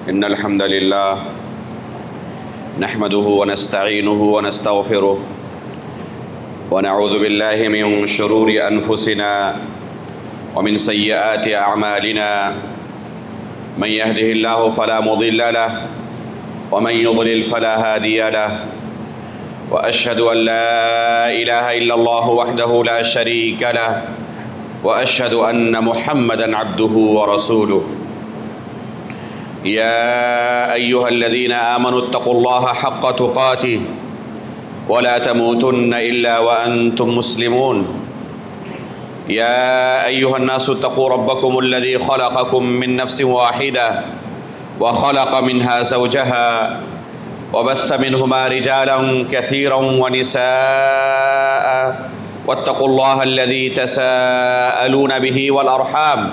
إن الحمد لله نحمده ونستعينه ونستغفره ونعوذ بالله من شرور أنفسنا ومن سيئات أعمالنا من يهده الله فلا مضل له ومن يضلل فلا هادي له وأشهد أن لا إله إلا الله وحده لا شريك له وأشهد أن محمدًا عبده ورسوله يا أيها الذين آمنوا اتقوا الله حق تقاته ولا تموتن إلا وأنتم مسلمون يا أيها الناس اتقوا ربكم الذي خلقكم من نفس واحدة وخلق منها زوجها وبث منهما رجالا كثيرا ونساء واتقوا الله الذي تساءلون به والأرحام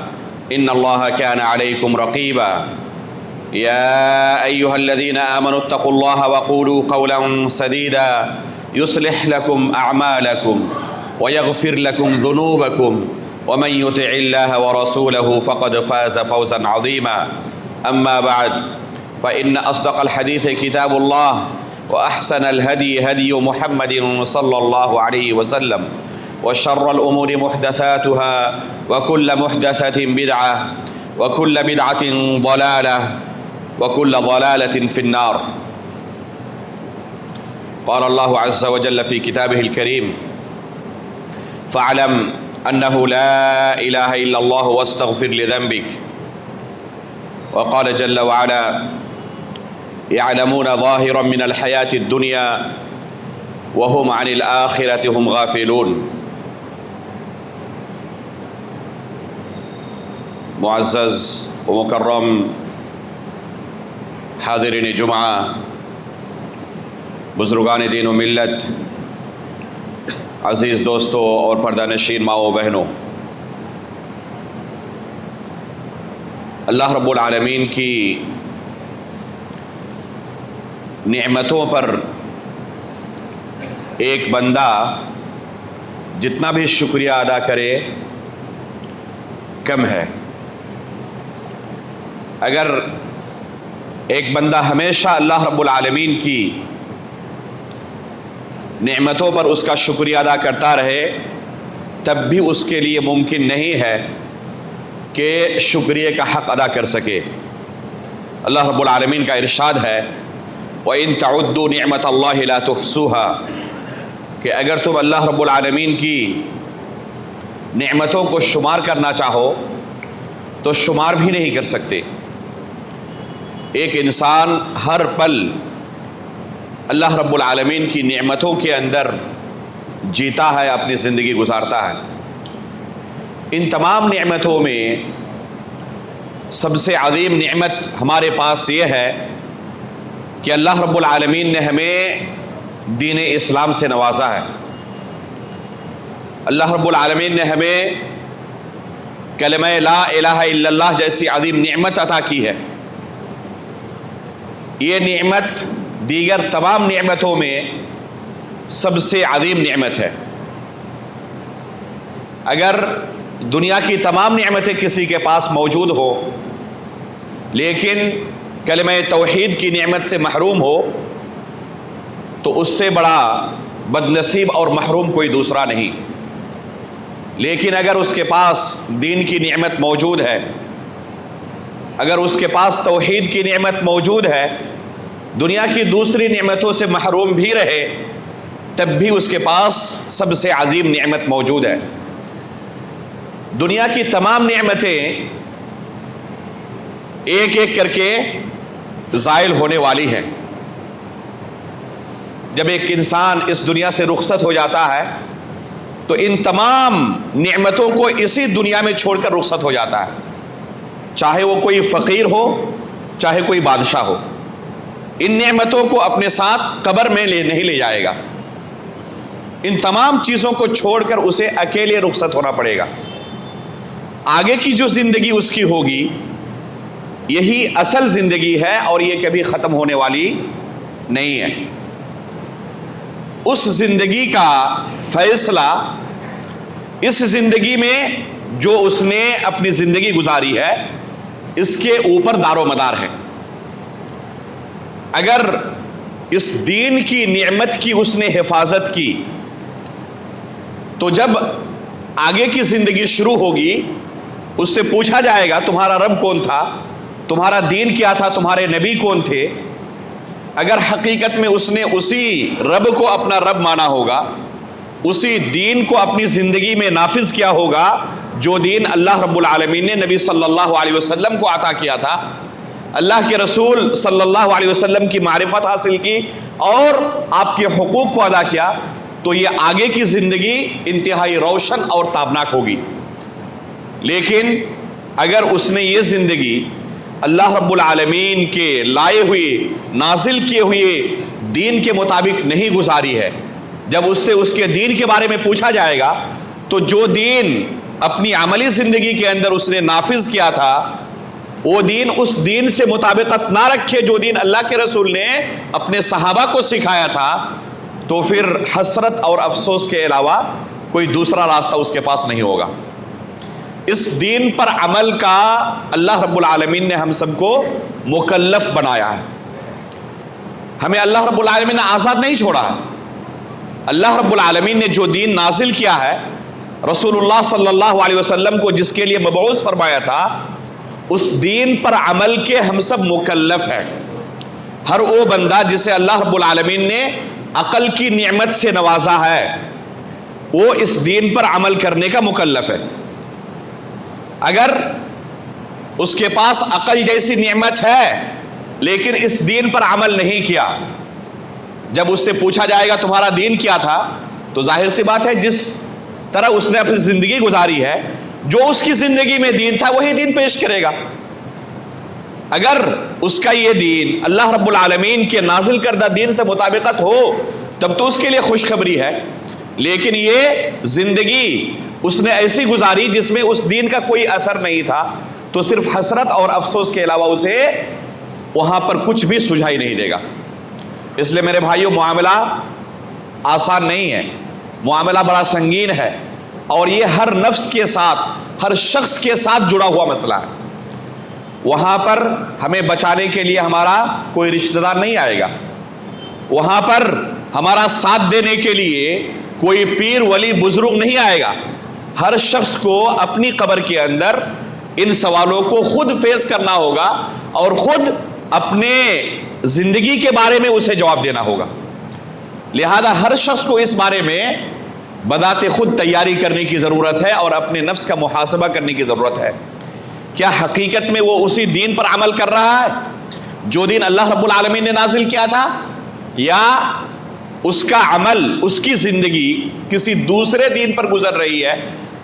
إن الله كان عليكم رقيبا يا أيها الذين آمنوا اتقوا الله وقولوا قولا سديدا يصلح لكم أعمالكم ويغفر لكم ذنوبكم ومن يطع الله ورسوله فقد فاز فوزا عظيما أما بعد فإن أصدق الحديث كتاب الله وأحسن الهدي هدي محمد صلى الله عليه وسلم وشر الأمور محدثاتها وكل محدثة بدعة وكل بدعة ضلالة وكل ضلالة في النار قال الله عز وجل في كتابه الكريم فاعلم أنه لا إله إلا الله واستغفر لذنبك وقال جل وعلا يعلمون ظاهرا من الحياة الدنيا وهم عن الآخرة هم غافلون. معزز و مکرم حاضرین جمعہ، بزرگان دین و ملت، عزیز دوستوں اور پردہ نشین ماں و بہنوں، اللہ رب العالمین کی نعمتوں پر ایک بندہ جتنا بھی شکریہ ادا کرے کم ہے۔ اگر ایک بندہ ہمیشہ اللہ رب العالمین کی نعمتوں پر اس کا شکریہ ادا کرتا رہے تب بھی اس کے لیے ممکن نہیں ہے کہ شکریہ کا حق ادا کر سکے۔ اللہ رب العالمین کا ارشاد ہے وَإِن تَعُدُّوا نِعْمَةَ اللَّهِ لَا تُحْصُوهَا، کہ اگر تم اللہ رب العالمین کی نعمتوں کو شمار کرنا چاہو تو شمار بھی نہیں کر سکتے۔ ایک انسان ہر پل اللہ رب العالمین کی نعمتوں کے اندر جیتا ہے، اپنی زندگی گزارتا ہے۔ ان تمام نعمتوں میں سب سے عظیم نعمت ہمارے پاس یہ ہے کہ اللہ رب العالمین نے ہمیں دین اسلام سے نوازا ہے۔ اللہ رب العالمین نے ہمیں کلمہ لا الہ الا اللہ جیسی عظیم نعمت عطا کی ہے۔ یہ نعمت دیگر تمام نعمتوں میں سب سے عظیم نعمت ہے۔ اگر دنیا کی تمام نعمتیں کسی کے پاس موجود ہو لیکن کلمہ توحید کی نعمت سے محروم ہو تو اس سے بڑا بد نصیب اور محروم کوئی دوسرا نہیں۔ لیکن اگر اس کے پاس دین کی نعمت موجود ہے، اگر اس کے پاس توحید کی نعمت موجود ہے، دنیا کی دوسری نعمتوں سے محروم بھی رہے تب بھی اس کے پاس سب سے عظیم نعمت موجود ہے۔ دنیا کی تمام نعمتیں ایک ایک کر کے زائل ہونے والی ہیں۔ جب ایک انسان اس دنیا سے رخصت ہو جاتا ہے تو ان تمام نعمتوں کو اسی دنیا میں چھوڑ کر رخصت ہو جاتا ہے، چاہے وہ کوئی فقیر ہو چاہے کوئی بادشاہ ہو۔ ان نعمتوں کو اپنے ساتھ قبر میں نہیں لے جائے گا، ان تمام چیزوں کو چھوڑ کر اسے اکیلے رخصت ہونا پڑے گا۔ آگے کی جو زندگی اس کی ہوگی یہی اصل زندگی ہے اور یہ کبھی ختم ہونے والی نہیں ہے۔ اس زندگی کا فیصلہ اس زندگی میں جو اس نے اپنی زندگی گزاری ہے اس کے اوپر دار و مدار ہے۔ اگر اس دین کی نعمت کی اس نے حفاظت کی تو جب آگے کی زندگی شروع ہوگی اس سے پوچھا جائے گا تمہارا رب کون تھا، تمہارا دین کیا تھا، تمہارے نبی کون تھے. اگر حقیقت میں اس نے اسی رب کو اپنا رب مانا ہوگا، اسی دین کو اپنی زندگی میں نافذ کیا ہوگا جو دین اللہ رب العالمین نے نبی صلی اللہ علیہ وسلم کو عطا کیا تھا، اللہ کے رسول صلی اللہ علیہ وسلم کی معرفت حاصل کی اور آپ کے حقوق کو ادا کیا، تو یہ آگے کی زندگی انتہائی روشن اور تابناک ہوگی. لیکن اگر اس نے یہ زندگی اللہ رب العالمین کے لائے ہوئے نازل کیے ہوئے دین کے مطابق نہیں گزاری ہے، جب اس سے اس کے دین کے بارے میں پوچھا جائے گا تو جو دین اپنی عملی زندگی کے اندر اس نے نافذ کیا تھا وہ دین اس دین سے مطابقت نہ رکھے جو دین اللہ کے رسول نے اپنے صحابہ کو سکھایا تھا، تو پھر حسرت اور افسوس کے علاوہ کوئی دوسرا راستہ اس کے پاس نہیں ہوگا. اس دین پر عمل کا اللہ رب العالمین نے ہم سب کو مکلف بنایا ہے. ہمیں اللہ رب العالمین نے آزاد نہیں چھوڑا ہے. اللہ رب العالمین نے جو دین نازل کیا ہے، رسول اللہ صلی اللہ علیہ وسلم کو جس کے لیے مبعوث فرمایا تھا، اس دین پر عمل کے ہم سب مکلف ہیں. ہر وہ بندہ جسے اللہ رب العالمین نے عقل کی نعمت سے نوازا ہے وہ اس دین پر عمل کرنے کا مکلف ہے. اگر اس کے پاس عقل جیسی نعمت ہے لیکن اس دین پر عمل نہیں کیا، جب اس سے پوچھا جائے گا تمہارا دین کیا تھا، تو ظاہر سی بات ہے جس طرح اس نے اپنی زندگی گزاری ہے جو اس کی زندگی میں دین تھا وہی دین پیش کرے گا. اگر اس کا یہ دین اللہ رب العالمین کے نازل کردہ دین سے مطابقت ہو تب تو اس کے لیے خوشخبری ہے. لیکن یہ زندگی اس نے ایسی گزاری جس میں اس دین کا کوئی اثر نہیں تھا، تو صرف حسرت اور افسوس کے علاوہ اسے وہاں پر کچھ بھی سجھائی نہیں دے گا. اس لیے میرے بھائیوں، معاملہ آسان نہیں ہے، معاملہ بڑا سنگین ہے، اور یہ ہر نفس کے ساتھ، ہر شخص کے ساتھ جڑا ہوا مسئلہ ہے. وہاں پر ہمیں بچانے کے لیے ہمارا کوئی رشتہ دار نہیں آئے گا، وہاں پر ہمارا ساتھ دینے کے لیے کوئی پیر ولی بزرگ نہیں آئے گا. ہر شخص کو اپنی قبر کے اندر ان سوالوں کو خود فیس کرنا ہوگا اور خود اپنے زندگی کے بارے میں اسے جواب دینا ہوگا. لہذا ہر شخص کو اس بارے میں بذات خود تیاری کرنے کی ضرورت ہے اور اپنے نفس کا محاسبہ کرنے کی ضرورت ہے. کیا حقیقت میں وہ اسی دین پر عمل کر رہا ہے جو دین اللہ رب العالمین نے نازل کیا تھا، یا اس کا عمل، اس کی زندگی کسی دوسرے دین پر گزر رہی ہے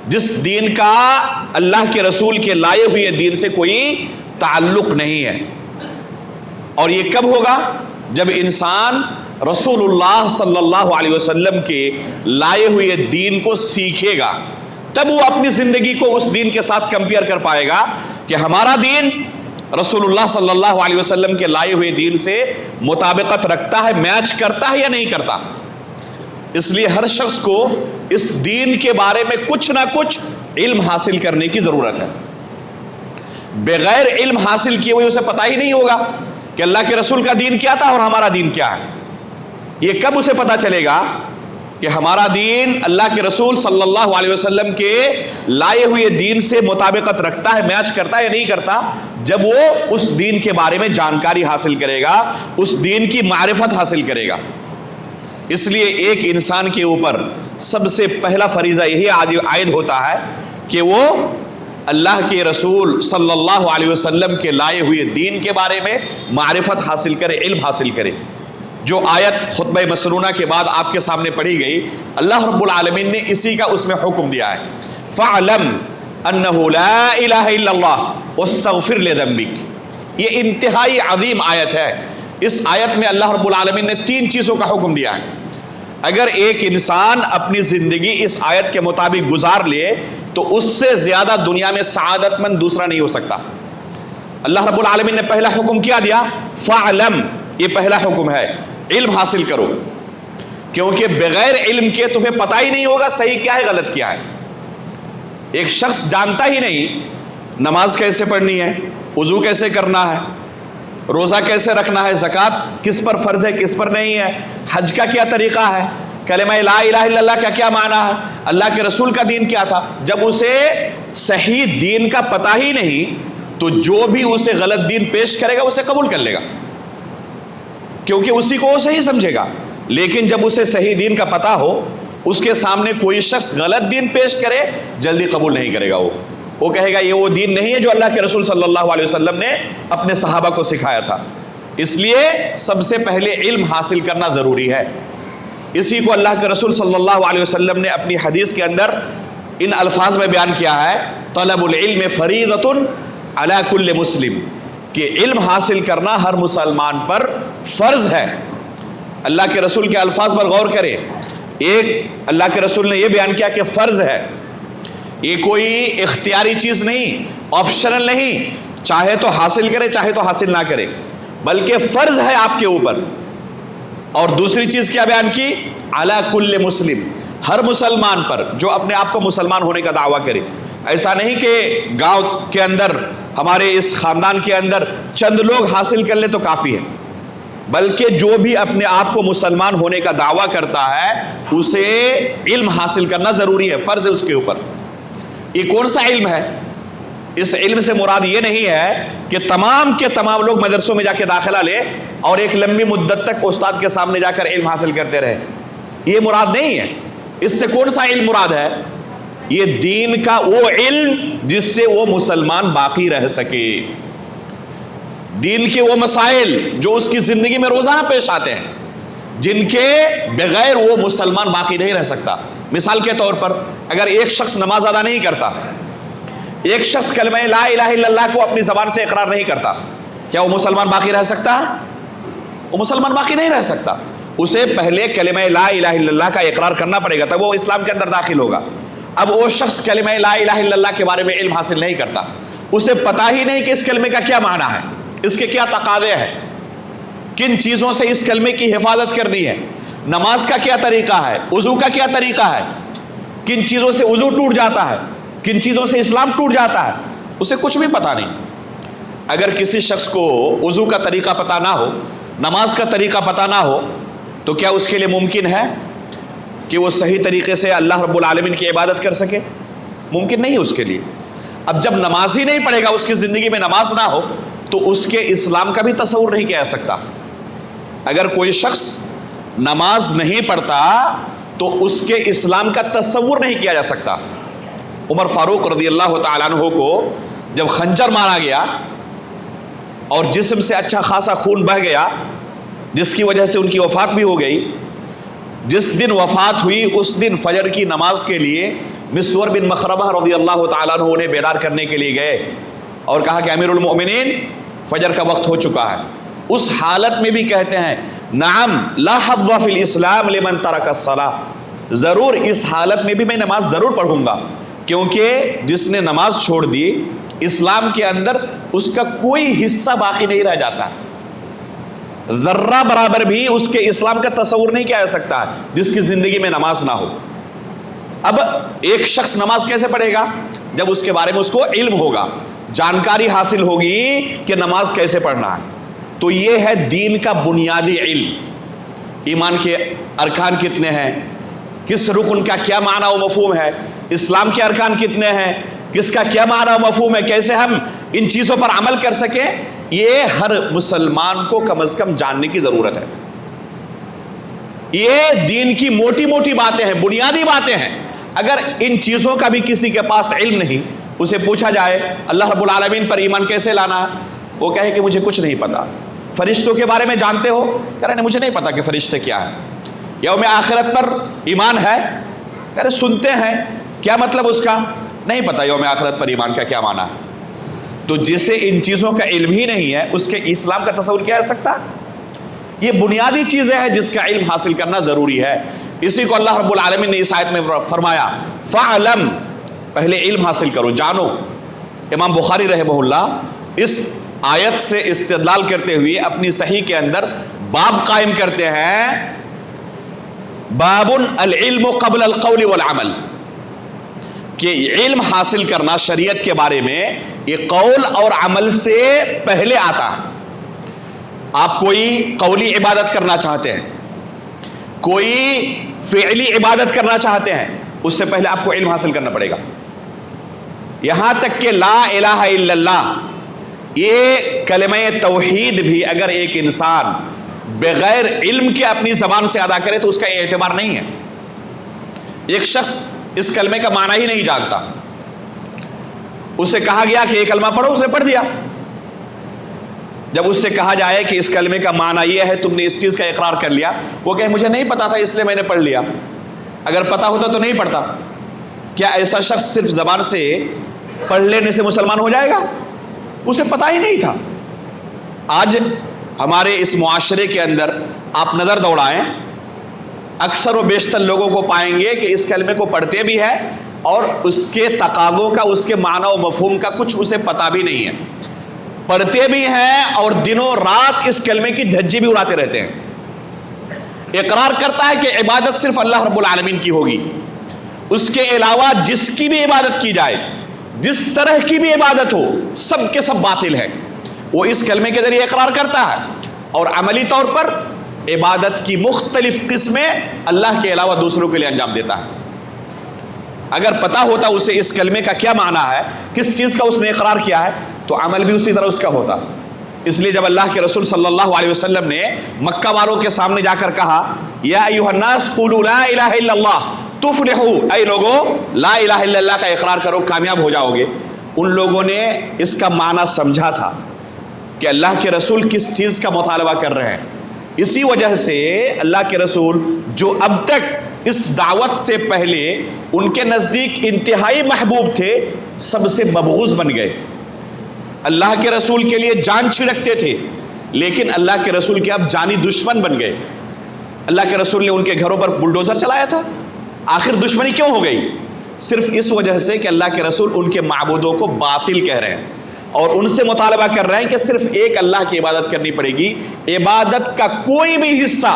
جس دین کا اللہ کے رسول کے لائے ہوئے دین سے کوئی تعلق نہیں ہے؟ اور یہ کب ہوگا؟ جب انسان رسول اللہ صلی اللہ علیہ وسلم کے لائے ہوئے دین کو سیکھے گا، تب وہ اپنی زندگی کو اس دین کے ساتھ کمپیئر کر پائے گا کہ ہمارا دین رسول اللہ صلی اللہ علیہ وسلم کے لائے ہوئے دین سے مطابقت رکھتا ہے، میچ کرتا ہے یا نہیں کرتا. اس لیے ہر شخص کو اس دین کے بارے میں کچھ نہ کچھ علم حاصل کرنے کی ضرورت ہے. بغیر علم حاصل کیے ہوئے اسے پتہ ہی نہیں ہوگا کہ اللہ کے رسول کا دین کیا تھا اور ہمارا دین کیا ہے. یہ کب اسے پتہ چلے گا کہ ہمارا دین اللہ کے رسول صلی اللہ علیہ وسلم کے لائے ہوئے دین سے مطابقت رکھتا ہے، میچ کرتا ہے یا نہیں کرتا؟ جب وہ اس دین کے بارے میں جانکاری حاصل کرے گا، اس دین کی معرفت حاصل کرے گا. اس لیے ایک انسان کے اوپر سب سے پہلا فریضہ یہی عائد ہوتا ہے کہ وہ اللہ کے رسول صلی اللہ علیہ وسلم کے لائے ہوئے دین کے بارے میں معرفت حاصل کرے، علم حاصل کرے. جو آیت خطبہ مسنونہ کے بعد آپ کے سامنے پڑھی گئی، اللہ رب العالمین نے اسی کا اس میں حکم دیا ہے، فَعْلَمْ أَنَّهُ لَا إِلَهَ إِلَّا اللَّهُ وَاسْتَغْفِرْ لِذَنبِكَ. یہ انتہائی عظیم آیت ہے. اس آیت میں اللہ رب العالمین نے 3 چیزوں کا حکم دیا ہے. اگر ایک انسان اپنی زندگی اس آیت کے مطابق گزار لے تو اس سے زیادہ دنیا میں سعادت مند دوسرا نہیں ہو سکتا. اللہ رب العالمین نے پہلا حکم کیا دیا؟ فَعْلَمْ. یہ پہلا حکم ہے، علم حاصل کرو، کیونکہ بغیر علم کے تمہیں پتہ ہی نہیں ہوگا صحیح کیا ہے غلط کیا ہے. ایک شخص جانتا ہی نہیں نماز کیسے پڑھنی ہے، وضو کیسے کرنا ہے، روزہ کیسے رکھنا ہے، زکوٰۃ کس پر فرض ہے کس پر نہیں ہے، حج کا کیا طریقہ ہے، کلمہ لا الہ الا اللہ کا کیا معنی ہے، اللہ کے رسول کا دین کیا تھا. جب اسے صحیح دین کا پتہ ہی نہیں تو جو بھی اسے غلط دین پیش کرے گا اسے قبول کر لے گا، کیونکہ اسی کو وہ صحیح سمجھے گا. لیکن جب اسے صحیح دین کا پتہ ہو، اس کے سامنے کوئی شخص غلط دین پیش کرے جلدی قبول نہیں کرے گا. وہ کہے گا یہ وہ دین نہیں ہے جو اللہ کے رسول صلی اللہ علیہ وسلم نے اپنے صحابہ کو سکھایا تھا. اس لیے سب سے پہلے علم حاصل کرنا ضروری ہے. اسی کو اللہ کے رسول صلی اللہ علیہ وسلم نے اپنی حدیث کے اندر ان الفاظ میں بیان کیا ہے، طلب العلم فریضۃ علی کل مسلم، کہ علم حاصل کرنا ہر مسلمان پر فرض ہے. اللہ کے رسول کے الفاظ پر غور کریں. ایک اللہ کے رسول نے یہ بیان کیا کہ فرض ہے، یہ کوئی اختیاری چیز نہیں، آپشنل نہیں، چاہے تو حاصل کرے چاہے تو حاصل نہ کرے، بلکہ فرض ہے آپ کے اوپر. اور دوسری چیز کیا بیان کی، علی کل مسلم، ہر مسلمان پر جو اپنے آپ کو مسلمان ہونے کا دعویٰ کرے. ایسا نہیں کہ گاؤں کے اندر ہمارے اس خاندان کے اندر چند لوگ حاصل کر لے تو کافی ہے، بلکہ جو بھی اپنے آپ کو مسلمان ہونے کا دعویٰ کرتا ہے اسے علم حاصل کرنا ضروری ہے، فرض ہے اس کے اوپر. یہ کون سا علم ہے؟ اس علم سے مراد یہ نہیں ہے کہ تمام کے تمام لوگ مدرسوں میں جا کے داخلہ لے اور ایک لمبی مدت تک استاد کے سامنے جا کر علم حاصل کرتے رہے، یہ مراد نہیں ہے. اس سے کون سا علم مراد ہے؟ یہ دین کا وہ علم جس سے وہ مسلمان باقی رہ سکے، دین کے وہ مسائل جو اس کی زندگی میں روزانہ پیش آتے ہیں جن کے بغیر وہ مسلمان باقی نہیں رہ سکتا. مثال کے طور پر اگر ایک شخص نماز ادا نہیں کرتا، ایک شخص کلمہ لا الہ الا اللہ کو اپنی زبان سے اقرار نہیں کرتا، کیا وہ مسلمان باقی رہ سکتا؟ وہ مسلمان باقی نہیں رہ سکتا. اسے پہلے کلمہ لا الہ الا اللہ کا اقرار کرنا پڑے گا تب وہ اسلام کے اندر داخل ہوگا. اب وہ شخص کلمہ لا الہ الا اللہ کے بارے میں علم حاصل نہیں کرتا، اسے پتہ ہی نہیں کہ اس کلمے کا کیا معنی ہے، اس کے کیا تقاضے ہیں، کن چیزوں سے اس کلمے کی حفاظت کرنی ہے، نماز کا کیا طریقہ ہے، وضو کا کیا طریقہ ہے، کن چیزوں سے وضو ٹوٹ جاتا ہے، کن چیزوں سے اسلام ٹوٹ جاتا ہے، اسے کچھ بھی پتہ نہیں. اگر کسی شخص کو وضو کا طریقہ پتہ نہ ہو، نماز کا طریقہ پتہ نہ ہو، تو کیا اس کے لیے ممکن ہے کہ وہ صحیح طریقے سے اللہ رب العالمین کی عبادت کر سکے؟ ممکن نہیں ہے اس کے لیے. اب جب نماز ہی نہیں پڑھے گا، اس کی زندگی میں نماز نہ ہو تو اس کے اسلام کا بھی تصور نہیں کیا جا سکتا. اگر کوئی شخص نماز نہیں پڑھتا تو اس کے اسلام کا تصور نہیں کیا جا سکتا. عمر فاروق رضی اللہ تعالیٰ عنہ کو جب خنجر مارا گیا اور جسم سے اچھا خاصا خون بہہ گیا جس کی وجہ سے ان کی وفات بھی ہو گئی، جس دن وفات ہوئی اس دن فجر کی نماز کے لیے مسور بن مخرمہ رضی اللہ تعالیٰ عنہ انہیں بیدار کرنے کے لیے گئے اور کہا کہ امیر المؤمنین فجر کا وقت ہو چکا ہے. اس حالت میں بھی کہتے ہیں نعم لا حظ فی الاسلام لمن ترک الصلاۃ، ضرور اس حالت میں بھی میں نماز ضرور پڑھوں گا، کیونکہ جس نے نماز چھوڑ دی اسلام کے اندر اس کا کوئی حصہ باقی نہیں رہ جاتا، ذرہ برابر بھی اس کے اسلام کا تصور نہیں کیا جا سکتا جس کی زندگی میں نماز نہ ہو. اب ایک شخص نماز کیسے پڑھے گا؟ جب اس کے بارے میں اس کو علم ہوگا، جانکاری حاصل ہوگی کہ نماز کیسے پڑھنا ہے. تو یہ ہے دین کا بنیادی علم. ایمان کے ارکان کتنے ہیں، کس رکن کا کیا معنی و مفہوم ہے، اسلام کے ارکان کتنے ہیں، کس کا کیا معنی و مفہوم ہے، کیسے ہم ان چیزوں پر عمل کر سکیں، یہ ہر مسلمان کو کم از کم جاننے کی ضرورت ہے. یہ دین کی موٹی موٹی باتیں ہیں، بنیادی باتیں ہیں. اگر ان چیزوں کا بھی کسی کے پاس علم نہیں، اسے پوچھا جائے اللہ رب العالمین پر ایمان کیسے لانا ہے، وہ کہے کہ مجھے کچھ نہیں پتا. فرشتوں کے بارے میں جانتے ہو؟ کہہ رہے مجھے نہیں پتا کہ فرشتے کیا ہیں. یوم آخرت پر ایمان ہے؟ کہہ رہے سنتے ہیں، کیا مطلب اس کا؟ نہیں پتا یوم آخرت پر ایمان کا کیا معنی ہے. تو جسے ان چیزوں کا علم ہی نہیں ہے اس کے اسلام کا تصور کیا جا سکتا؟ یہ بنیادی چیزیں ہیں جس کا علم حاصل کرنا ضروری ہے. اسی کو اللہ رب العالمین نے اس آیت میں فرمایا فَعْلَمْ، پہلے علم حاصل کرو، جانو. امام بخاری رحمہ اللہ اس آیت سے استدلال کرتے ہوئے اپنی صحیح کے اندر باب قائم کرتے ہیں، باب العلم قبل القول والعمل، کہ علم حاصل کرنا شریعت کے بارے میں یہ قول اور عمل سے پہلے آتا ہے. آپ کوئی قولی عبادت کرنا چاہتے ہیں، کوئی فعلی عبادت کرنا چاہتے ہیں، اس سے پہلے آپ کو علم حاصل کرنا پڑے گا. یہاں تک کہ لا الہ الا اللہ، یہ کلمہ توحید بھی اگر ایک انسان بغیر علم کے اپنی زبان سے ادا کرے تو اس کا اعتبار نہیں ہے. ایک شخص اس کلمے کا معنی ہی نہیں جانتا، اسے کہا گیا کہ یہ کلمہ پڑھو، اسے پڑھ دیا. جب اس سے کہا جائے کہ اس کلمے کا معنی یہ ہے، تم نے اس چیز کا اقرار کر لیا، وہ کہے مجھے نہیں پتا تھا اس لیے میں نے پڑھ لیا، اگر پتا ہوتا تو نہیں پڑھتا. کیا ایسا شخص صرف زبان سے پڑھ لینے سے مسلمان ہو جائے گا؟ اسے پتا ہی نہیں تھا. آج ہمارے اس معاشرے کے اندر آپ نظر دوڑائیں، اکثر و بیشتر لوگوں کو پائیں گے کہ اس کلمے کو پڑھتے بھی ہے اور اس کے تقاضوں کا، اس کے معنی و مفہوم کا کچھ اسے پتا بھی نہیں ہے. پڑھتے بھی ہیں اور دنوں رات اس کلمے کی دھجی بھی اڑاتے رہتے ہیں. اقرار کرتا ہے کہ عبادت صرف اللہ رب العالمین کی ہوگی، اس کے علاوہ جس کی بھی عبادت کی جائے، جس طرح کی بھی عبادت ہو، سب کے سب باطل ہے. وہ اس کلمے کے ذریعے اقرار کرتا ہے اور عملی طور پر عبادت کی مختلف قسمیں اللہ کے علاوہ دوسروں کے لیے انجام دیتا ہے. اگر پتا ہوتا اسے اس کلمے کا کیا معنی ہے، کس چیز کا اس نے اقرار کیا ہے، تو عمل بھی اسی طرح اس کا ہوتا. اس لیے جب اللہ کے رسول صلی اللہ علیہ وسلم نے مکہ والوں کے سامنے جا کر کہا یا ایھا الناس قولوا لا الہ الا اللہ تفلحوا، اے لوگوں لا الہ الا اللہ کا اقرار کرو کامیاب ہو جاؤ گے، ان لوگوں نے اس کا معنی سمجھا تھا کہ اللہ کے رسول کس چیز کا مطالبہ کر رہے ہیں. اسی وجہ سے اللہ کے رسول جو اب تک اس دعوت سے پہلے ان کے نزدیک انتہائی محبوب تھے، سب سے مبغوض بن گئے. اللہ کے رسول کے لیے جان چھڑکتے تھے، لیکن اللہ کے رسول کے اب جانی دشمن بن گئے. اللہ کے رسول نے ان کے گھروں پر بلڈوزر چلایا تھا. آخر دشمنی کیوں ہو گئی؟ صرف اس وجہ سے کہ اللہ کے رسول ان کے معبودوں کو باطل کہہ رہے ہیں اور ان سے مطالبہ کر رہے ہیں کہ صرف ایک اللہ کی عبادت کرنی پڑے گی. عبادت کا کوئی بھی حصہ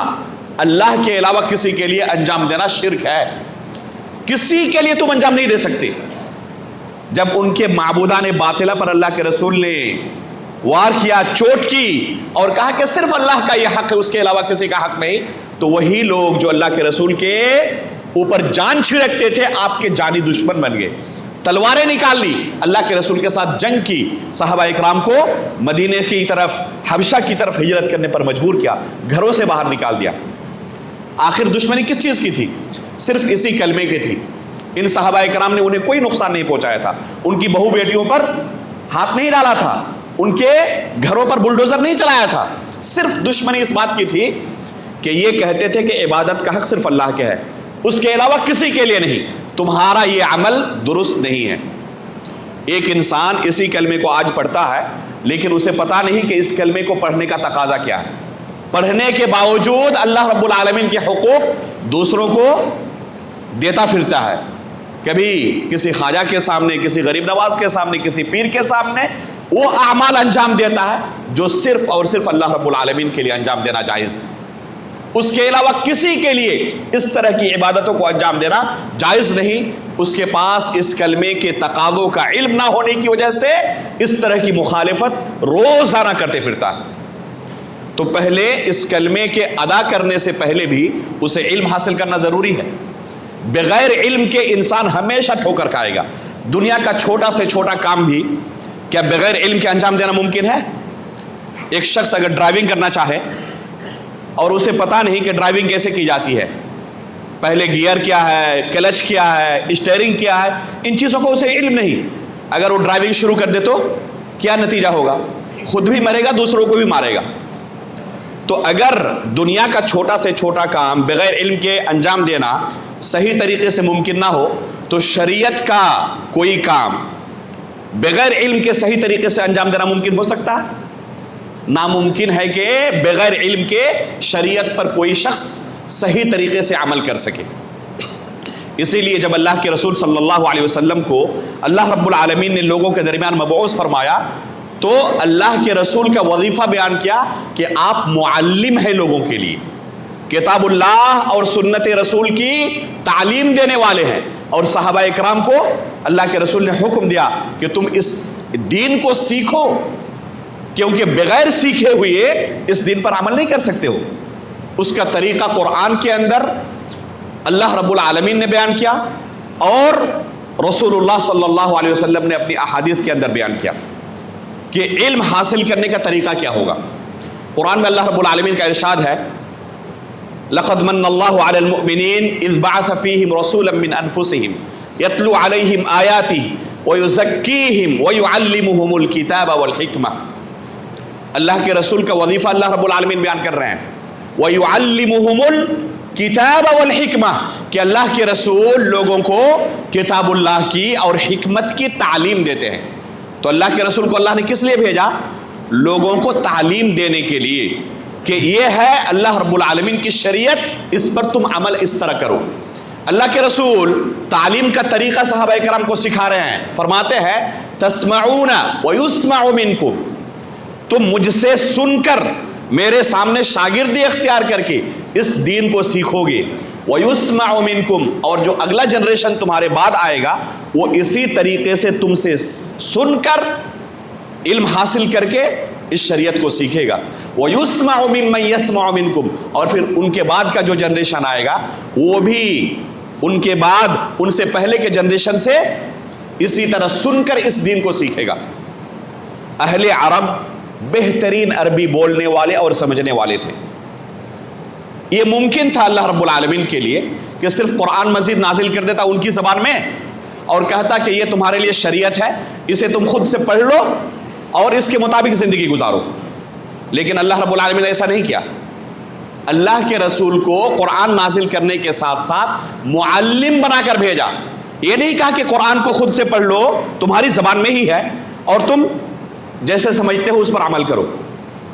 اللہ کے علاوہ کسی کے لیے انجام دینا شرک ہے. کسی کے لیے تم انجام نہیں دے سکتے. جب ان کے معبودان باطلہ پر اللہ کے رسول نے وار کیا، چوٹ کی اور کہا کہ صرف اللہ کا یہ حق ہے، اس کے علاوہ کسی کا حق نہیں، تو وہی لوگ جو اللہ کے رسول کے اوپر جان چھڑکتے تھے آپ کے جانی دشمن بن گئے. تلواریں نکال لی، اللہ کے رسول کے ساتھ جنگ کی، صحابہ اکرام کو مدینے کی طرف، حبشہ کی طرف ہجرت کرنے پر مجبور کیا، گھروں سے باہر نکال دیا. آخر دشمنی کس چیز کی تھی؟ صرف اسی کلمے کی تھی. ان صحابہ اکرام نے انہیں کوئی نقصان نہیں پہنچایا تھا، ان کی بہو بیٹیوں پر ہاتھ نہیں ڈالا تھا، ان کے گھروں پر بلڈوزر نہیں چلایا تھا. صرف دشمنی اس بات کی تھی کہ یہ کہتے تھے کہ عبادت کا حق صرف اللہ کے ہے، اس کے علاوہ کسی کے لیے نہیں، تمہارا یہ عمل درست نہیں ہے. ایک انسان اسی کلمے کو آج پڑھتا ہے لیکن اسے پتا نہیں کہ اس کلمے کو پڑھنے کا تقاضا کیا ہے. پڑھنے کے باوجود اللہ رب العالمین کے حقوق دوسروں کو دیتا پھرتا ہے. کبھی کسی خواجہ کے سامنے، کسی غریب نواز کے سامنے، کسی پیر کے سامنے وہ اعمال انجام دیتا ہے جو صرف اور صرف اللہ رب العالمین کے لیے انجام دینا جائز ہے. اس کے علاوہ کسی کے لیے اس طرح کی عبادتوں کو انجام دینا جائز نہیں. اس کے پاس اس کلمے کے تقاضوں کا علم نہ ہونے کی وجہ سے اس طرح کی مخالفت روزانہ کرتے پھرتا ہے. تو پہلے اس کلمے کے ادا کرنے سے پہلے بھی اسے علم حاصل کرنا ضروری ہے. بغیر علم کے انسان ہمیشہ ٹھوکر کھائے گا. دنیا کا چھوٹا سے چھوٹا کام بھی کیا بغیر علم کے انجام دینا ممکن ہے؟ ایک شخص اگر ڈرائیونگ کرنا چاہے اور اسے پتا نہیں کہ ڈرائیونگ کیسے کی جاتی ہے، پہلے گیئر کیا ہے، کلچ کیا ہے، اسٹیئرنگ کیا ہے، ان چیزوں کو اسے علم نہیں، اگر وہ ڈرائیونگ شروع کر دے تو کیا نتیجہ ہوگا؟ خود بھی مرے گا، دوسروں کو بھی مارے گا. تو اگر دنیا کا چھوٹا سے چھوٹا کام بغیر علم کے انجام دینا صحیح طریقے سے ممکن نہ ہو تو شریعت کا کوئی کام بغیر علم کے صحیح طریقے سے انجام دینا ممکن ہو سکتا ہے؟ ناممکن ہے کہ بغیر علم کے شریعت پر کوئی شخص صحیح طریقے سے عمل کر سکے. اسی لیے جب اللہ کے رسول صلی اللہ علیہ وسلم کو اللہ رب العالمین نے لوگوں کے درمیان مبعوث فرمایا تو اللہ کے رسول کا وظیفہ بیان کیا کہ آپ معلم ہیں لوگوں کے لیے، کتاب اللہ اور سنت رسول کی تعلیم دینے والے ہیں. اور صحابہ اکرام کو اللہ کے رسول نے حکم دیا کہ تم اس دین کو سیکھو، کیونکہ بغیر سیکھے ہوئے اس دین پر عمل نہیں کر سکتے ہو. اس کا طریقہ قرآن کے اندر اللہ رب العالمین نے بیان کیا اور رسول اللہ صلی اللہ علیہ وسلم نے اپنی احادیث کے اندر بیان کیا کہ علم حاصل کرنے کا طریقہ کیا ہوگا. قرآن میں اللہ رب العالمین کا ارشاد ہے لقد من اللہ علی المؤمنین اذ بعث فیہم رسولا من انفسہم یتلو علیہم آیاتہ ویزکیہم ویعلمہم الکتاب والحکمہ. اللہ کے رسول کا وظیفہ اللہ رب العالمین بیان کر رہے ہیں ویعلمہم الکتاب والحکمہ کہ اللہ کے رسول لوگوں کو کتاب اللہ کی اور حکمت کی تعلیم دیتے ہیں. تو اللہ کے رسول کو اللہ نے کس لیے بھیجا؟ لوگوں کو تعلیم دینے کے لیے کہ یہ ہے اللہ رب العالمین کی شریعت، اس پر تم عمل اس طرح کرو. اللہ کے رسول تعلیم کا طریقہ صحابہ کرام کو سکھا رہے ہیں. فرماتے ہیں تسمعون ویسمع منکم، تم مجھ سے سن کر میرے سامنے شاگردی اختیار کر کے اس دین کو سیکھو گے. ویسمع منکم، اور جو اگلا جنریشن تمہارے بعد آئے گا وہ اسی طریقے سے تم سے سن کر علم حاصل کر کے اس شریعت کو سیکھے گا. وَيُسْمَعُ مِمَّنْ يَسْمَعُ مِنْكُمْ، اور پھر ان کے بعد کا جو جنریشن آئے گا وہ بھی ان کے بعد ان سے پہلے کے جنریشن سے اسی طرح سن کر اس دین کو سیکھے گا. اہل عرب بہترین عربی بولنے والے اور سمجھنے والے تھے. یہ ممکن تھا اللہ رب العالمین کے لیے کہ صرف قرآن مزید نازل کر دیتا ان کی زبان میں اور کہتا کہ یہ تمہارے لیے شریعت ہے، اسے تم خود سے پڑھ لو اور اس کے مطابق زندگی گزارو. لیکن اللہ رب العالمین نے ایسا نہیں کیا. اللہ کے رسول کو قرآن نازل کرنے کے ساتھ ساتھ معلم بنا کر بھیجا. یہ نہیں کہا کہ قرآن کو خود سے پڑھ لو، تمہاری زبان میں ہی ہے اور تم جیسے سمجھتے ہو اس پر عمل کرو،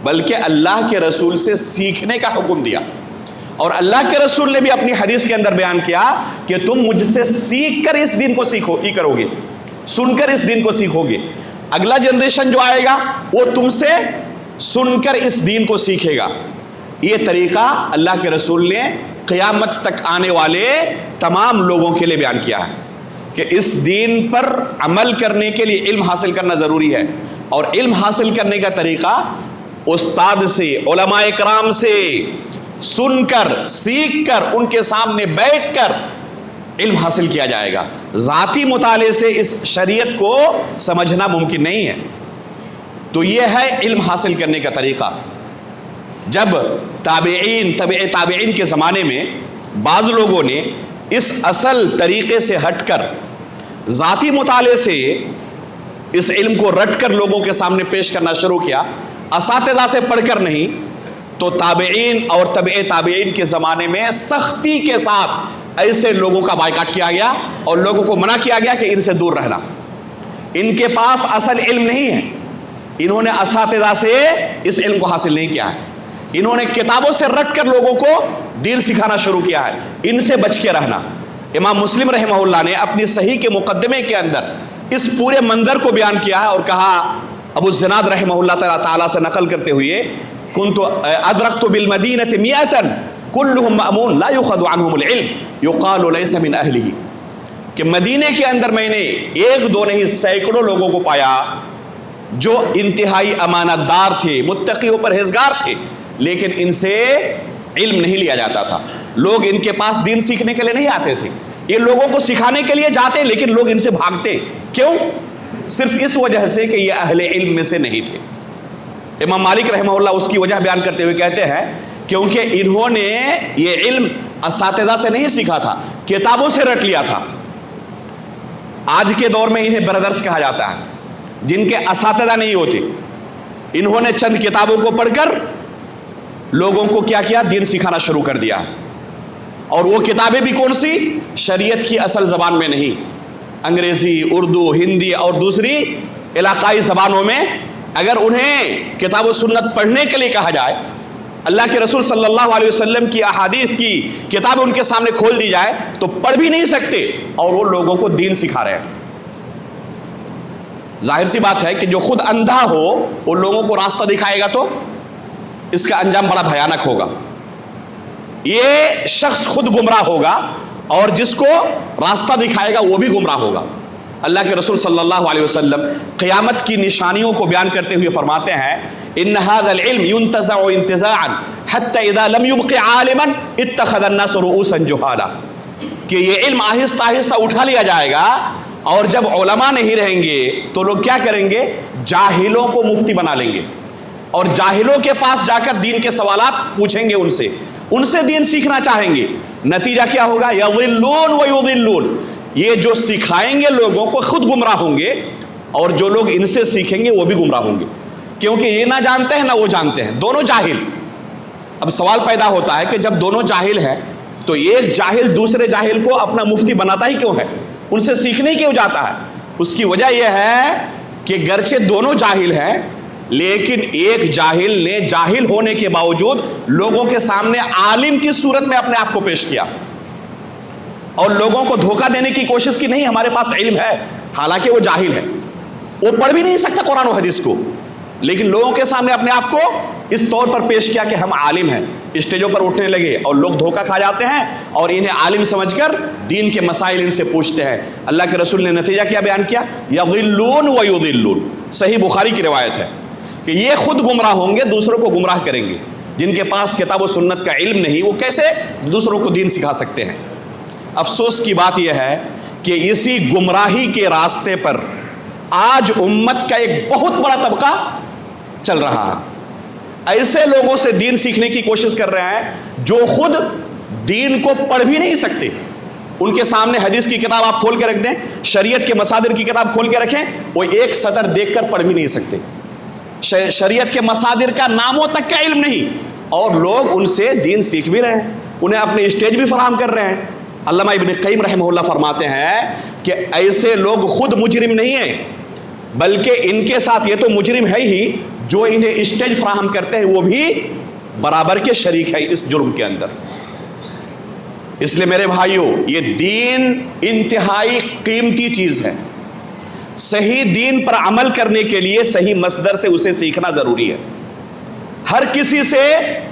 بلکہ اللہ کے رسول سے سیکھنے کا حکم دیا. اور اللہ کے رسول نے بھی اپنی حدیث کے اندر بیان کیا کہ تم مجھ سے سیکھ کر اس دین کو سیکھو ہی کرو گے، سن کر اس دین کو سیکھو گے. اگلا جنریشن جو آئے گا وہ تم سے سن کر اس دین کو سیکھے گا. یہ طریقہ اللہ کے رسول نے قیامت تک آنے والے تمام لوگوں کے لیے بیان کیا ہے کہ اس دین پر عمل کرنے کے لیے علم حاصل کرنا ضروری ہے. اور علم حاصل کرنے کا طریقہ استاد سے، علماء کرام سے سن کر سیکھ کر ان کے سامنے بیٹھ کر علم حاصل کیا جائے گا. ذاتی مطالعے سے اس شریعت کو سمجھنا ممکن نہیں ہے. تو یہ ہے علم حاصل کرنے کا طریقہ. جب تابعین تبع تابعین کے زمانے میں بعض لوگوں نے اس اصل طریقے سے ہٹ کر ذاتی مطالعے سے اس علم کو رٹ کر لوگوں کے سامنے پیش کرنا شروع کیا، اساتذہ سے پڑھ کر نہیں، تو تابعین اور تبع تابعین کے زمانے میں سختی کے ساتھ ایسے لوگوں کا بائیکاٹ کیا گیا اور لوگوں کو منع کیا گیا کہ ان سے دور رہنا. ان کے پاس اصل علم نہیں ہے، انہوں نے اساتذہ سے اس علم کو حاصل نہیں کیا ہے، انہوں نے کتابوں سے رٹ کر لوگوں کو دین سکھانا شروع کیا ہے. ان سے بچ کے رہنا. امام مسلم رحمہ اللہ نے اپنی صحیح کے مقدمے کے اندر اس پورے منظر کو بیان کیا ہے اور کہا، ابو الزناد رحمہ اللہ تعالیٰ سے نقل کرتے ہوئے، كنت ادركت بالمدينة 100 كلهم مأمون لا يؤخذ عنهم العلم يقال ليس من اهله، کہ مدینے کے اندر میں نے ایک دو نہیں سینکڑوں لوگوں کو پایا جو انتہائی امانت دار تھے، متقی و پرہیزگار تھے، لیکن ان سے علم نہیں لیا جاتا تھا. لوگ ان کے پاس دین سیکھنے کے لیے نہیں آتے تھے، یہ لوگوں کو سکھانے کے لیے جاتے لیکن لوگ ان سے بھاگتے. کیوں؟ صرف اس وجہ سے کہ یہ اہل علم میں سے نہیں تھے. امام مالک رحمہ اللہ اس کی وجہ بیان کرتے ہوئے کہتے ہیں کیونکہ انہوں نے یہ علم اساتذہ سے نہیں سیکھا تھا، کتابوں سے رٹ لیا تھا. آج کے دور میں انہیں بردرس کہا جاتا ہے جن کے اساتذہ نہیں ہوتے. انہوں نے چند کتابوں کو پڑھ کر لوگوں کو کیا کیا؟ دین سکھانا شروع کر دیا. اور وہ کتابیں بھی کون سی؟ شریعت کی اصل زبان میں نہیں، انگریزی، اردو، ہندی اور دوسری علاقائی زبانوں میں. اگر انہیں کتاب و سنت پڑھنے کے لیے کہا جائے، اللہ کے رسول صلی اللہ علیہ وسلم کی احادیث کی کتاب ان کے سامنے کھول دی جائے تو پڑھ بھی نہیں سکتے اور وہ لوگوں کو دین سکھا رہے ہیں. ظاہر سی بات ہے کہ جو خود اندھا ہو وہ لوگوں کو راستہ دکھائے گا تو اس کا انجام بڑا بھیانک ہوگا. یہ شخص خود گمراہ ہوگا اور جس کو راستہ دکھائے گا وہ بھی گمراہ ہوگا. اللہ کے رسول صلی اللہ علیہ وسلم قیامت کی نشانیوں کو بیان کرتے ہوئے فرماتے ہیں ان هذا العلم ينتزع انتزاعا حتى اذا لم يبق عالما اتخذ الناس رؤوسا جهالا، کہ یہ علم آہستہ آہستہ اٹھا لیا جائے گا اور جب علماء نہیں رہیں گے تو لوگ کیا کریں گے؟ جاہلوں کو مفتی بنا لیں گے اور جاہلوں کے پاس جا کر دین کے سوالات پوچھیں گے، ان سے دین سیکھنا چاہیں گے۔ نتیجہ کیا ہوگا؟ یضلون ویضلون، یہ جو سکھائیں گے لوگوں کو خود گمراہ ہوں گے اور جو لوگ ان سے سیکھیں گے وہ بھی گمراہ ہوں گے، کیونکہ یہ نہ جانتے ہیں نہ وہ جانتے ہیں، دونوں جاہل۔ اب سوال پیدا ہوتا ہے کہ جب دونوں جاہل ہیں تو ایک جاہل دوسرے جاہل کو اپنا مفتی بناتا ہی کیوں ہے؟ ان سے سیکھنے ہی کیوں جاتا ہے؟ اس کی وجہ یہ ہے کہ گرچہ دونوں جاہل ہیں لیکن ایک جاہل نے جاہل ہونے کے باوجود لوگوں کے سامنے عالم کی صورت میں اپنے آپ کو پیش کیا اور لوگوں کو دھوکہ دینے کی کوشش کی، نہیں ہمارے پاس علم ہے، حالانکہ وہ جاہل ہے، وہ پڑھ بھی نہیں سکتا قرآن و حدیث کو، لیکن لوگوں کے سامنے اپنے آپ کو اس طور پر پیش کیا کہ ہم عالم ہیں، اسٹیجوں پر اٹھنے لگے اور لوگ دھوکہ کھا جاتے ہیں اور انہیں عالم سمجھ کر دین کے مسائل ان سے پوچھتے ہیں۔ اللہ کے رسول نے نتیجہ کیا بیان کیا؟ یضلون ویضلون، صحیح بخاری کی روایت ہے کہ یہ خود گمراہ ہوں گے، دوسروں کو گمراہ کریں گے۔ جن کے پاس کتاب و سنت کا علم نہیں وہ کیسے دوسروں کو دین سکھا سکتے ہیں؟ افسوس کی بات یہ ہے کہ اسی گمراہی کے راستے پر آج امت کا ایک بہت بڑا طبقہ چل رہا ہے۔ ایسے لوگوں سے دین سیکھنے کی کوشش کر رہے ہیں جو خود دین کو پڑھ بھی نہیں سکتے۔ ان کے سامنے حدیث کی کتاب آپ کھول کے رکھ دیں، شریعت کے مصادر کی کتاب کھول کے رکھیں، وہ ایک سطر دیکھ کر پڑھ بھی نہیں سکتے، شریعت کے مصادر کا ناموں تک کا علم نہیں، اور لوگ ان سے دین سیکھ بھی رہے ہیں، انہیں اپنے اسٹیج بھی فراہم کر رہے ہیں۔ علامہ ابن قیم رحمہ اللہ فرماتے ہیں کہ ایسے لوگ خود مجرم نہیں ہیں بلکہ ان کے ساتھ یہ تو مجرم ہے ہی، جو انہیں اسٹیج فراہم کرتے ہیں وہ بھی برابر کے شریک ہے اس جرم کے اندر۔ اس لیے میرے بھائیوں، یہ دین انتہائی قیمتی چیز ہے، صحیح دین پر عمل کرنے کے لیے صحیح مصدر سے اسے سیکھنا ضروری ہے۔ ہر کسی سے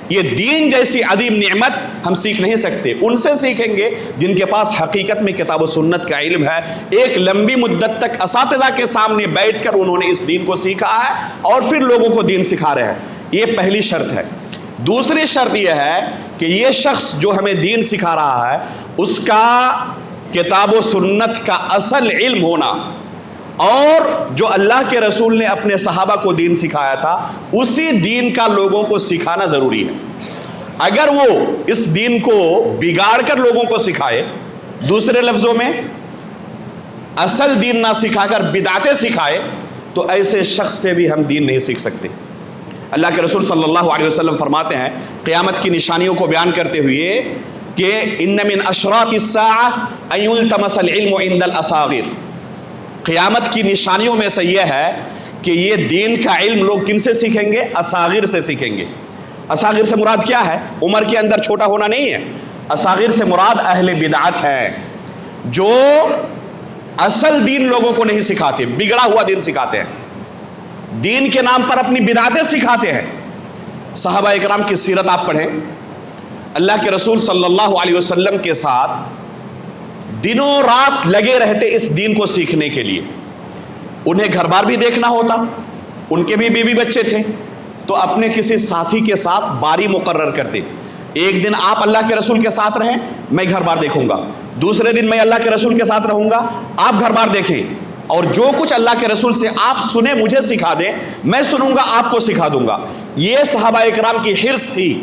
یہ دین جیسی عظیم نعمت ہم سیکھ نہیں سکتے، ان سے سیکھیں گے جن کے پاس حقیقت میں کتاب و سنت کا علم ہے، ایک لمبی مدت تک اساتذہ کے سامنے بیٹھ کر انہوں نے اس دین کو سیکھا ہے اور پھر لوگوں کو دین سکھا رہے ہیں۔ یہ پہلی شرط ہے۔ دوسری شرط یہ ہے کہ یہ شخص جو ہمیں دین سکھا رہا ہے اس کا کتاب و سنت کا اصل علم ہونا، اور جو اللہ کے رسول نے اپنے صحابہ کو دین سکھایا تھا اسی دین کا لوگوں کو سکھانا ضروری ہے۔ اگر وہ اس دین کو بگاڑ کر لوگوں کو سکھائے، دوسرے لفظوں میں اصل دین نہ سکھا کر بدعتیں سکھائے، تو ایسے شخص سے بھی ہم دین نہیں سیکھ سکتے۔ اللہ کے رسول صلی اللہ علیہ وسلم فرماتے ہیں قیامت کی نشانیوں کو بیان کرتے ہوئے کہ ان من اشراط الساعہ ان یلتمس العلم عند الاصاغر، قیامت کی نشانیوں میں سے یہ ہے کہ یہ دین کا علم لوگ کن سے سیکھیں گے؟ اصاغر سے سیکھیں گے۔ اصاغر سے مراد کیا ہے؟ عمر کے اندر چھوٹا ہونا نہیں ہے، اصاغر سے مراد اہل بدعت ہے، جو اصل دین لوگوں کو نہیں سکھاتے، بگڑا ہوا دین سکھاتے ہیں، دین کے نام پر اپنی بدعتیں سکھاتے ہیں۔ صحابہ اکرام کی سیرت آپ پڑھیں، اللہ کے رسول صلی اللہ علیہ وسلم کے ساتھ دنوں رات لگے رہتے اس دین کو سیکھنے کے لیے۔ انہیں گھر بار بھی دیکھنا ہوتا، ان کے بھی بیوی بچے تھے، تو اپنے کسی ساتھی کے ساتھ باری مقرر کرتے، ایک دن آپ اللہ کے رسول کے ساتھ رہیں، میں گھر بار دیکھوں گا، دوسرے دن میں اللہ کے رسول کے ساتھ رہوں گا، آپ گھر بار دیکھیں، اور جو کچھ اللہ کے رسول سے آپ سنیں مجھے سکھا دیں، میں سنوں گا آپ کو سکھا دوں گا۔ یہ صحابہ اکرام کی حرص تھی۔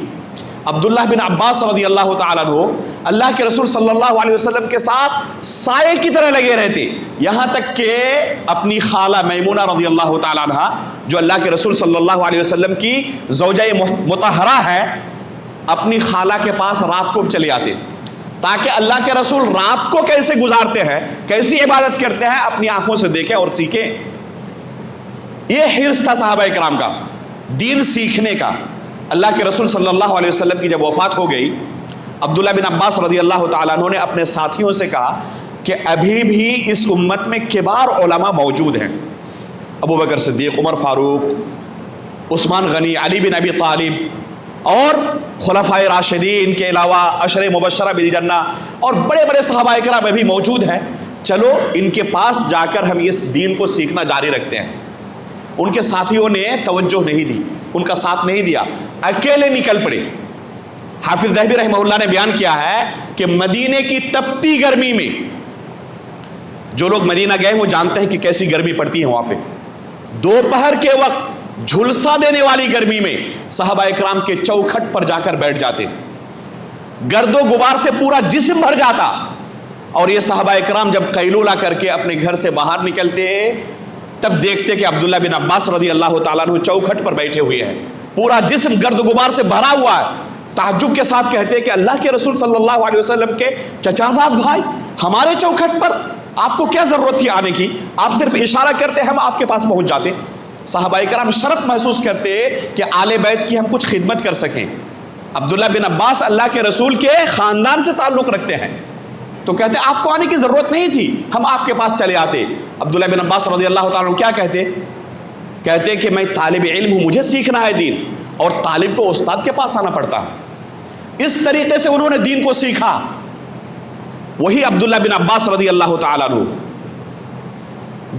عبداللہ بن عباس رضی اللہ تعالیٰ عنہ اللہ کے رسول صلی اللہ علیہ وسلم کے ساتھ سائے کی طرح لگے رہتے، یہاں تک کہ اپنی خالہ میمونہ رضی اللہ تعالیٰ عنہ جو اللہ کے رسول صلی اللہ علیہ وسلم کی زوجہ مطہرہ ہے، اپنی خالہ کے پاس رات کو چلے آتے تاکہ اللہ کے رسول رات کو کیسے گزارتے ہیں، کیسی عبادت کرتے ہیں، اپنی آنکھوں سے دیکھیں اور سیکھیں۔ یہ حرص تھا صحابہ اکرام کا دین سیکھنے کا۔ اللہ کے رسول صلی اللہ علیہ وسلم کی جب وفات ہو گئی، عبداللہ بن عباس رضی اللہ تعالیٰ عنہ نے اپنے ساتھیوں سے کہا کہ ابھی بھی اس امت میں کبار علماء موجود ہیں، ابو بکر صدیق، عمر فاروق، عثمان غنی، علی بن ابی طالب اور خلفائے راشدین کے علاوہ عشر مبشرہ بالجنہ اور بڑے بڑے صحابہ کرام ابھی موجود ہیں، چلو ان کے پاس جا کر ہم اس دین کو سیکھنا جاری رکھتے ہیں۔ ان کے ساتھیوں نے توجہ نہیں دی، ان کا ساتھ نہیں دیا، اکیلے نکل پڑے۔ حافظ ذہبی رحمہ اللہ نے بیان کیا ہے کہ مدینے کی تپتی گرمی میں، جو لوگ مدینہ گئے وہ جانتے ہیں کہ کیسی گرمی پڑتی ہے وہاں پہ، دوپہر کے وقت جھلسا دینے والی گرمی میں صحابہ اکرام کے چوکھٹ پر جا کر بیٹھ جاتے، گرد و غبار سے پورا جسم بھر جاتا، اور یہ صحابہ اکرام جب قیلولہ کر کے اپنے گھر سے باہر نکلتے تب دیکھتے کہ عبداللہ بن عباس رضی اللہ تعالیٰ عنہ چوکھٹ پر بیٹھے ہوئے ہیں، پورا جسم گرد و غبار سے بھرا ہوا ہے۔ تعجب کے ساتھ کہتے کہ اللہ کے رسول صلی اللہ علیہ وسلم کے چچا زاد بھائی ہمارے چوکھٹ پر، آپ کو کیا ضرورت تھی آنے کی؟ آپ صرف اشارہ کرتے ہم آپ کے پاس پہنچ جاتے۔ صحابہ کرام شرف محسوس کرتے کہ آل بیت کی ہم کچھ خدمت کر سکیں۔ عبداللہ بن عباس اللہ کے رسول کے خاندان سے تعلق رکھتے ہیں، تو کہتے آپ کو آنے کی ضرورت نہیں تھی، ہم آپ کے پاس چلے آتے۔ عبداللہ بن عباس رضی اللہ تعالیٰ عنہ کیا کہتے کہ میں طالب علم ہوں، مجھے سیکھنا ہے دین، اور طالب کو استاد کے پاس آنا پڑتا ہے۔ اس طریقے سے انہوں نے دین کو سیکھا۔ وہی عبداللہ بن عباس رضی اللہ تعالیٰ عنہ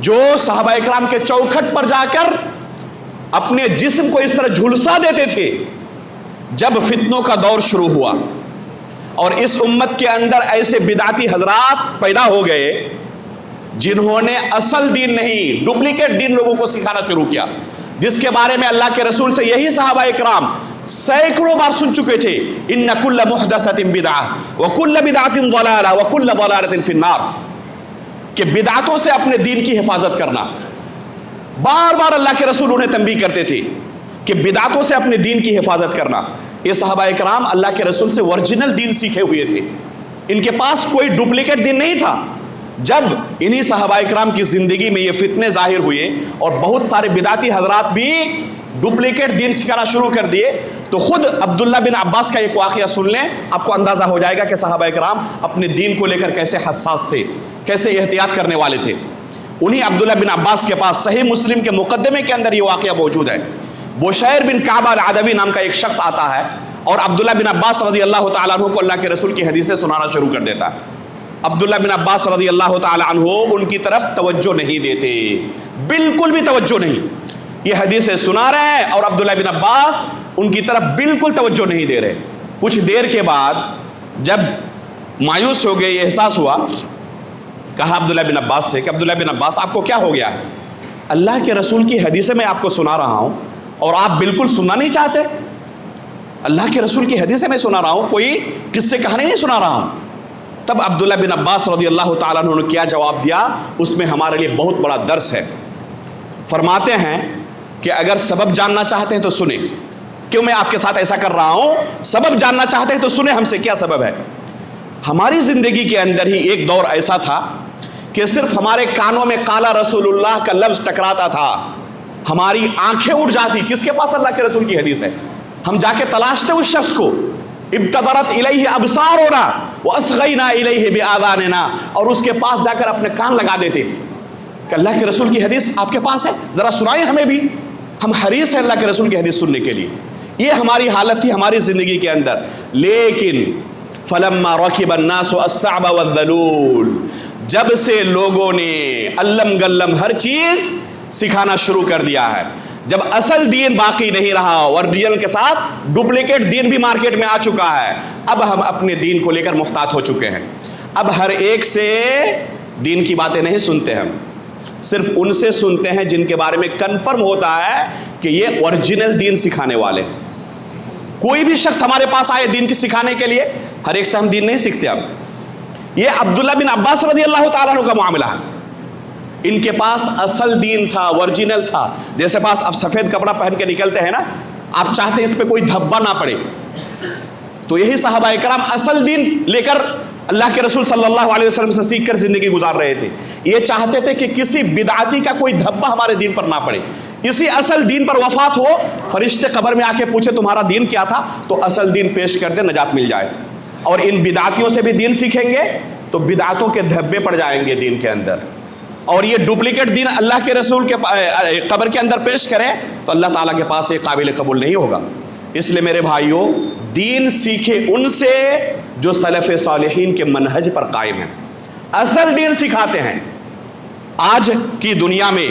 جو صحابہ اکرام کے چوکھٹ پر جا کر اپنے جسم کو اس طرح جھلسا دیتے تھے، جب فتنوں کا دور شروع ہوا اور اس امت کے اندر ایسے بدعتی حضرات پیدا ہو گئے جنہوں نے اصل دین نہیں ڈپلیکیٹ دین لوگوں کو سکھانا شروع کیا، جس کے بارے میں اللہ کے رسول سے یہی صحابہ اکرام سینکڑوں بار سن چکے تھے، ان کل محدثۃ بدعہ وکل بدعۃ ضلالہ وکل ضلالۃ فی النار، کہ بدعتوں سے اپنے دین کی حفاظت کرنا۔ بار بار اللہ کے رسول انہیں تنبیہ کرتے تھے کہ بدعتوں سے اپنے دین کی حفاظت کرنا۔ یہ صحابہ اکرام اللہ کے رسول سے اوریجنل دین سیکھے ہوئے تھے، ان کے پاس کوئی ڈپلیکیٹ دین نہیں تھا۔ جب انہی صحابہ اکرام کی زندگی میں یہ فتنے ظاہر ہوئے اور بہت سارے بدعتی حضرات بھی ڈپلیکیٹ دین سکھانا شروع کر دیے، تو خود عبداللہ بن عباس کا ایک واقعہ سن لیں، آپ کو اندازہ ہو جائے گا کہ صحابہ اکرام اپنے دین کو لے کر کیسے حساس تھے، کیسے احتیاط کرنے والے تھے۔ انہی عبداللہ بن عباس کے پاس صحیح مسلم کے مقدمے کے اندر یہ واقعہ موجود ہے۔ بشیر بن کعب العدوی نام کا ایک شخص آتا ہے اور عبداللہ بن عباس رضی اللہ تعالیٰ عنہ کو اللہ کے رسول کی حدیثیں سنانا شروع کر دیتا ہے۔ عبداللہ بن عباس رضی اللہ تعالیٰ عنہ ان کی طرف توجہ نہیں دیتے، بالکل بھی توجہ نہیں۔ یہ حدیثیں سنا رہے ہیں اور عبداللہ بن عباس ان کی طرف بالکل توجہ نہیں دے رہے۔ کچھ دیر کے بعد جب مایوس ہو گئے، یہ احساس ہوا، کہا عبداللہ بن عباس سے کہ عبداللہ بن عباس آپ کو کیا ہو گیا ہے؟ اللہ کے رسول کی حدیثیں میں آپ کو سنا رہا ہوں اور آپ بالکل سننا نہیں چاہتے۔ اللہ کے رسول کی حدیثیں میں سنا رہا ہوں، کوئی قصے کہانی نہیں سنا رہا ہوں۔ تب عبداللہ بن عباس رضی اللہ تعالیٰ عنہ نے کیا جواب دیا، اس میں ہمارے لیے بہت بڑا درس ہے۔ فرماتے ہیں کہ اگر سبب جاننا چاہتے ہیں تو سنیں، کیوں میں آپ کے ساتھ ایسا کر رہا ہوں؟ سبب جاننا چاہتے ہیں تو سنیں ہم سے کیا سبب ہے۔ ہماری زندگی کے اندر ہی ایک دور ایسا تھا کہ صرف ہمارے کانوں میں قال رسول اللہ کا لفظ ٹکراتا تھا، ہماری آنکھیں اٹھ جاتی، کس کے پاس اللہ کے رسول کی حدیث ہے، ہم جا کے تلاشتے اس شخص کو، ابتدرت الیہ ابصارنا واصغینا الیہ بآذاننا، اور اس کے پاس جا کر اپنے کان لگا دیتے کہ اللہ کے رسول کی حدیث آپ کے پاس ہے، ذرا سنائیں ہمیں بھی، ہم حریص ہیں اللہ کے رسول کی حدیث سننے کے لیے۔ یہ ہماری حالت تھی ہماری زندگی کے اندر۔ لیکن فلما رکب الناس الصعب والذلول، جب سے لوگوں نے علم گلم ہر چیز سکھانا شروع کر دیا ہے، جب اصل دین باقی نہیں رہا، اوریجنل کے ساتھ ڈپلیکیٹ دین بھی مارکیٹ میں آ چکا ہے، اب ہم اپنے دین کو لے کر محتاط ہو چکے ہیں۔ اب ہر ایک سے دین کی باتیں نہیں سنتے، ہم صرف ان سے سنتے ہیں جن کے بارے میں کنفرم ہوتا ہے کہ یہ اوریجنل دین سکھانے والے۔ کوئی بھی شخص ہمارے پاس آئے دین کی سکھانے کے لیے، ہر ایک سے ہم دین نہیں سیکھتے۔ اب یہ عبداللہ بن عباس رضی اللہ تعالیٰ عنہ کا معاملہ ہے، ان کے پاس اصل دین تھا، اوریجنل تھا۔ جیسے پاس اب سفید کپڑا پہن کے نکلتے ہیں نا، آپ چاہتے ہیں اس پہ کوئی دھبا نہ پڑے، تو یہی صحابہ اکرام اصل دین لے کر اللہ کے رسول صلی اللہ علیہ وسلم سے سیکھ کر زندگی گزار رہے تھے۔ یہ چاہتے تھے کہ کسی بدعتی کا کوئی دھبا ہمارے دین پر نہ پڑے، اسی اصل دین پر وفات ہو، فرشتے قبر میں آ کے پوچھے تمہارا دین کیا تھا، تو اصل دین پیش کر دے، نجات مل جائے۔ اور ان بدعتیوں سے بھی دین سیکھیں گے تو بدعتوں کے دھبے پڑ جائیں گے دین کے اندر، اور یہ ڈپلیکیٹ دین اللہ کے رسول کے قبر کے اندر پیش کریں تو اللہ تعالیٰ کے پاس یہ قابل قبول نہیں ہوگا۔ اس لیے میرے بھائیوں، دین سیکھے ان سے جو سلف صالحین کے منہج پر قائم ہیں، اصل دین سکھاتے ہیں۔ آج کی دنیا میں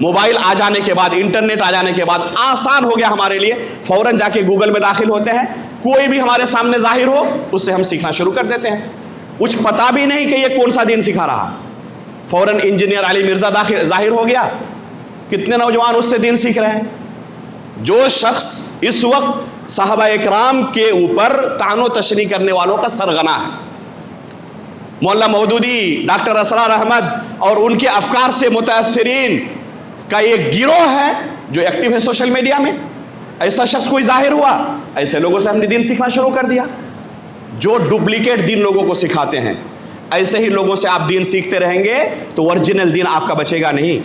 موبائل آ جانے کے بعد، انٹرنیٹ آ جانے کے بعد آسان ہو گیا ہمارے لیے، فوراً جا کے گوگل میں داخل ہوتے ہیں، کوئی بھی ہمارے سامنے ظاہر ہو اس سے ہم سیکھنا شروع کر دیتے ہیں، کچھ پتہ بھی نہیں کہ یہ کون سا دین سکھا رہا، فوراً انجینئر علی مرزا ظاہر ہو گیا، کتنے نوجوان اس سے دین سیکھ رہے ہیں۔ جو شخص اس وقت صحابہ اکرام کے اوپر طعن و تشنیع کرنے والوں کا سرغنہ ہے، مولانا مودودی، ڈاکٹر اسرار احمد اور ان کے افکار سے متاثرین کا ایک گروہ ہے جو ایکٹیو ہے سوشل میڈیا میں، ایسا شخص کوئی ظاہر ہوا، ایسے لوگوں سے ہم نے دین سیکھنا شروع کر دیا، جو ڈپلیکیٹ دین لوگوں کو سکھاتے ہیں، ایسے ہی لوگوں سے آپ دین سیکھتے رہیں گے تو اوریجنل دین آپ کا بچے گا نہیں،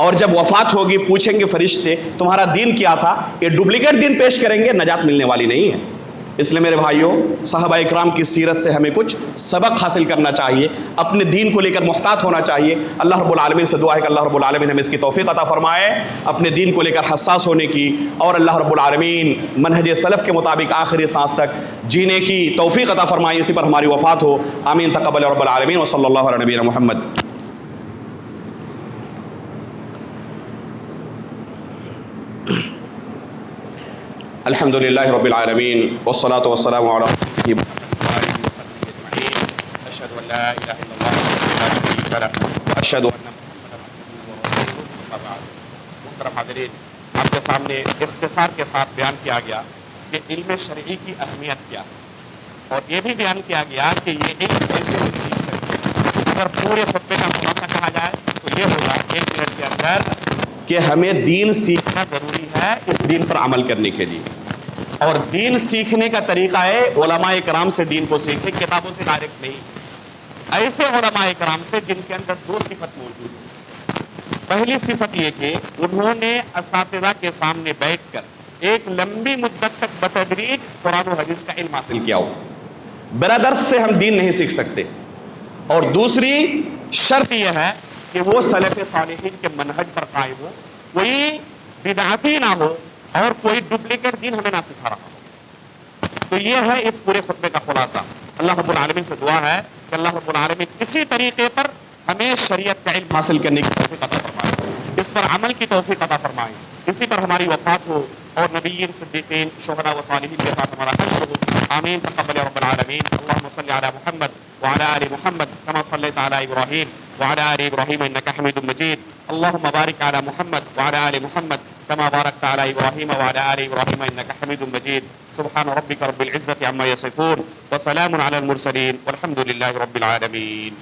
اور جب وفات ہوگی پوچھیں گے فرشتے تمہارا دین کیا تھا، یہ ڈپلیکیٹ دین پیش کریں گے، نجات ملنے والی نہیں ہے۔ اس لیے میرے بھائیوں، صحابہ اکرام کی سیرت سے ہمیں کچھ سبق حاصل کرنا چاہیے، اپنے دین کو لے کر محتاط ہونا چاہیے۔ اللہ رب العالمین سے دعا ہے کہ اللہ رب العالمین ہمیں اس کی توفیق عطا فرمائے، اپنے دین کو لے کر حساس ہونے کی، اور اللہ رب العالمین منہج سلف کے مطابق آخری سانس تک جینے کی توفیق عطا فرمائے، اسی پر ہماری وفات ہو، آمین تقبل رب العالمین، وصلی اللہ علی نبینا محمد۔ الحمد للہ رب العالمین والصلاة والسلام علی رسولہ اشہد ان لا الہ الا اللہ وحدہ لا شریک لہ واشہد ان محمدا عبدہ ورسولہ اما بعد۔ محترم حاضرین، آپ کے سامنے اختصار کے ساتھ بیان کیا گیا کہ علم شرعی کی اہمیت کیا ہے، اور یہ بھی بیان کیا گیا کہ یہ علم کیسے ہم سیکھ سکتے ہیں۔ اگر پورے خطبے کا خلاصہ کہا جائے تو یہ ہوگا 1 منٹ کے اندر کہ ہمیں دین سیکھنا ضروری ہے اس دین پر عمل کرنے کے لیے، اور دین سیکھنے کا طریقہ ہے علماء کرام سے دین کو سیکھیں، کتابوں سے ڈائریکٹ نہیں، ایسے علماء کرام سے جن کے اندر 2 صفت موجود ہیں۔ پہلی صفت یہ کہ انہوں نے اساتذہ کے سامنے بیٹھ کر ایک لمبی مدت تک بتدریج قرآن و حدیث کا علم حاصل کیا ہو، بلا درس سے ہم دین نہیں سیکھ سکتے۔ اور دوسری شرط یہ ہے کہ وہ سلف صالحین کے منہج پر قائم ہو، کوئی بدعتی نہ ہو اور کوئی ڈپلیکیٹ دین ہمیں نہ سکھا رہا ہو۔ تو یہ ہے اس پورے خطبے کا خلاصہ۔ اللہ رب العالمین سے دعا ہے کہ اللہ رب العالمین اسی طریقے پر ہمیں شریعت کا علم حاصل کرنے کی توفیق عطا فرمائے، اس پر عمل کی توفیق عطا فرمائے، اسی پر ہماری وفات ہو اور نبیین، صدیقین، شہداء و صالحین کے ساتھ ہمارا حشر ہو، آمین تقبل رب العالمین۔ اللہم صلی علی محمد وعلی آل محمد کما صلیت علی ابراہیم وعلی آل ابراہیم انک حمید مجید، اللہم بارک علی محمد وعلی آل محمد كما باركت على إبراهيم وعلى آل إبراهيم إنك حميد مجيد، سبحان ربك رب العزة عما يصفون وسلام على المرسلين والحمد لله رب العالمين۔